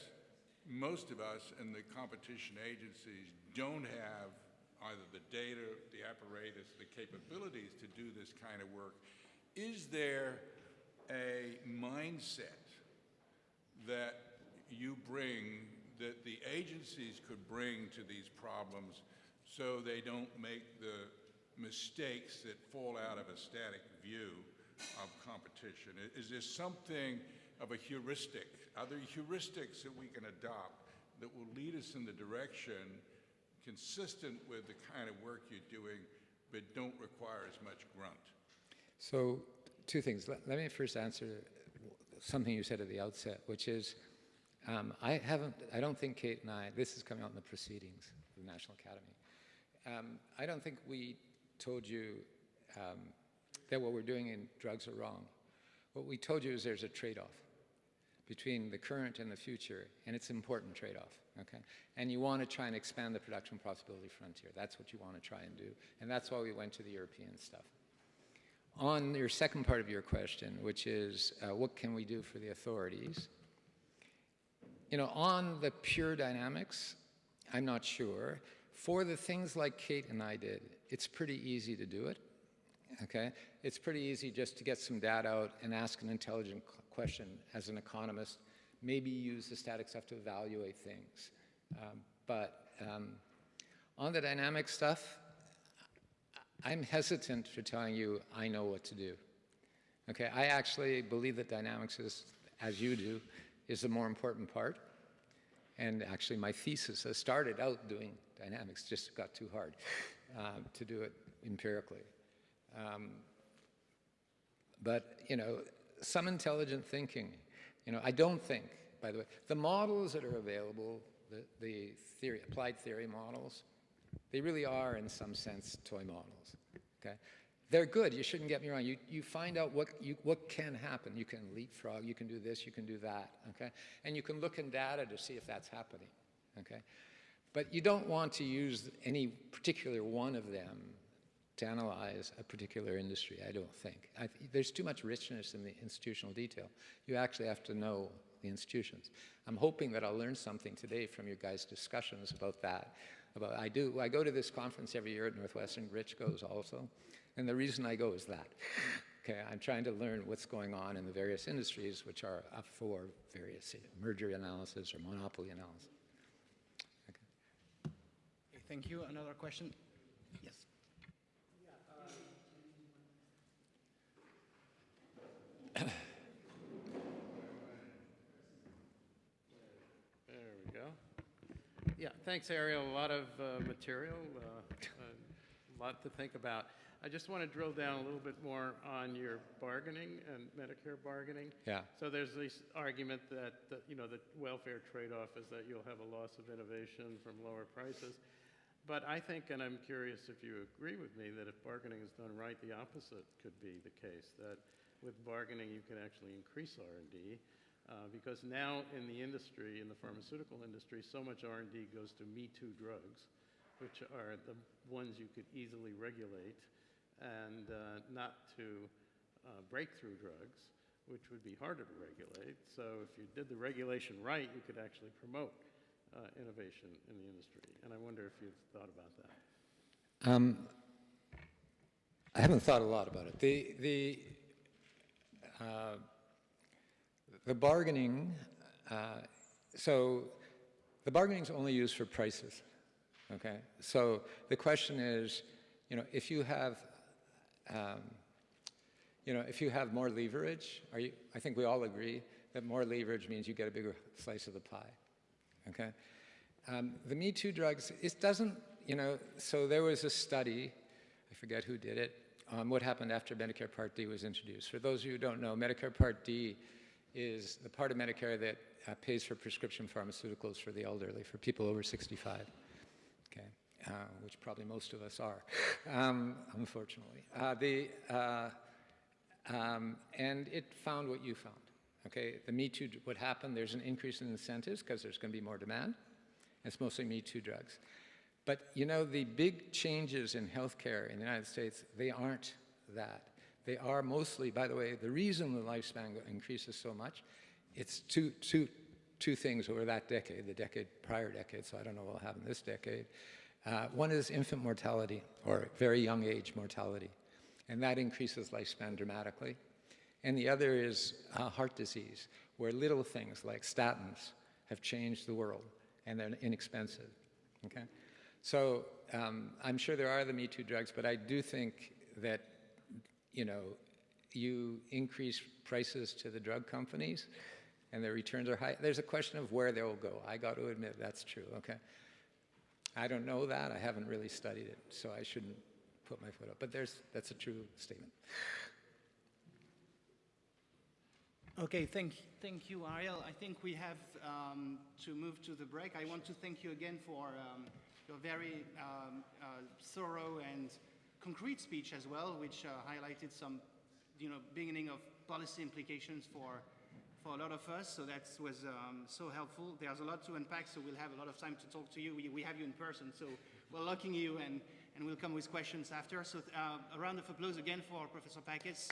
most of us in the competition agencies don't have either the data, the apparatus, the capabilities to do this kind of work, is there a mindset that you bring, that the agencies could bring to these problems so they don't make the mistakes that fall out of a static view of competition? Is there something of a heuristic? Are there heuristics that we can adopt that will lead us in the direction consistent with the kind of work you're doing, but don't require as much grunt? So, two things. Let me first answer something you said at the outset, which is, I don't think Kate and I, this is coming out in the proceedings of the National Academy. I don't think we told you that what we're doing in drugs are wrong. What we told you is there's a trade-off between the current and the future, and it's an important trade-off, okay? And you want to try and expand the production possibility frontier. That's what you want to try and do, and that's why we went to the European stuff. On your second part of your question, which is what can we do for the authorities? You know, on the pure dynamics, I'm not sure. For the things like Kate and I did, it's pretty easy to do it, okay? It's pretty easy just to get some data out and ask an intelligent question as an economist, maybe use the static stuff to evaluate things. But on the dynamic stuff, I'm hesitant for telling you I know what to do. Okay, I actually believe that dynamics is, as you do, is the more important part. And actually my thesis, I started out doing dynamics, just got too hard to do it empirically. But, you know, some intelligent thinking, you know, I don't think, by the way, the models that are available, the theory, applied theory models, they really are, in some sense, toy models, okay? They're good, you shouldn't get me wrong. You find out what can happen. You can leapfrog, you can do this, you can do that, okay? And you can look in data to see if that's happening, okay? But you don't want to use any particular one of them to analyze a particular industry, I don't think. There's too much richness in the institutional detail. You actually have to know the institutions. I'm hoping that I'll learn something today from your guys' discussions about that. I go to this conference every year at Northwestern, Rich goes also, and the reason I go is that. Okay, I'm trying to learn what's going on in the various industries which are up for various merger analysis or monopoly analysis. Okay. Okay, thank you. Another question? Yes. There we go. Yeah, thanks, Ariel. A lot of material, a lot to think about. I just want to drill down a little bit more on your bargaining and Medicare bargaining. Yeah. So there's this argument that, you know, the welfare trade-off is that you'll have a loss of innovation from lower prices. But I think, and I'm curious if you agree with me, that if bargaining is done right, the opposite could be the case, that with bargaining you can actually increase R&D. Because now in the industry, in the pharmaceutical industry, so much R&D goes to Me Too drugs, which are the ones you could easily regulate, and not to breakthrough drugs, which would be harder to regulate. So if you did the regulation right, you could actually promote innovation in the industry. And I wonder if you've thought about that. I haven't thought a lot about it. The bargaining, so the bargaining is only used for prices, okay? So the question is, you know, if you have more leverage, I think we all agree that more leverage means you get a bigger slice of the pie, okay? The Me Too drugs, it doesn't, you know, so there was a study, I forget who did it, on what happened after Medicare Part D was introduced. For those of you who don't know, Medicare Part D is the part of Medicare that pays for prescription pharmaceuticals for the elderly, for people over 65, okay? Which probably most of us are, unfortunately. And it found what you found, okay? The Me Too, what happened, there's an increase in incentives because there's going to be more demand. It's mostly Me Too drugs. But, you know, the big changes in healthcare in the United States, they aren't that. They are mostly, by the way, the reason the lifespan increases so much, it's two things over that decade, the prior decade, so I don't know what will happen this decade. One is infant mortality, or very young age mortality, and that increases lifespan dramatically. And the other is heart disease, where little things like statins have changed the world, and they're inexpensive, okay? So I'm sure there are the Me Too drugs, but I do think that, you know, you increase prices to the drug companies and their returns are high. There's a question of where they will go. I got to admit that's true, okay? I don't know that. I haven't really studied it, so I shouldn't put my foot up. But that's a true statement. Okay, thank you, Ariel. I think we have to move to the break. I want to thank you again for your very thorough and concrete speech as well, which highlighted some, you know, beginning of policy implications for a lot of us. So that was so helpful. There's a lot to unpack, so we'll have a lot of time to talk to you. We have you in person, so we're locking you, and we'll come with questions after. So a round of applause again for Professor Pakes.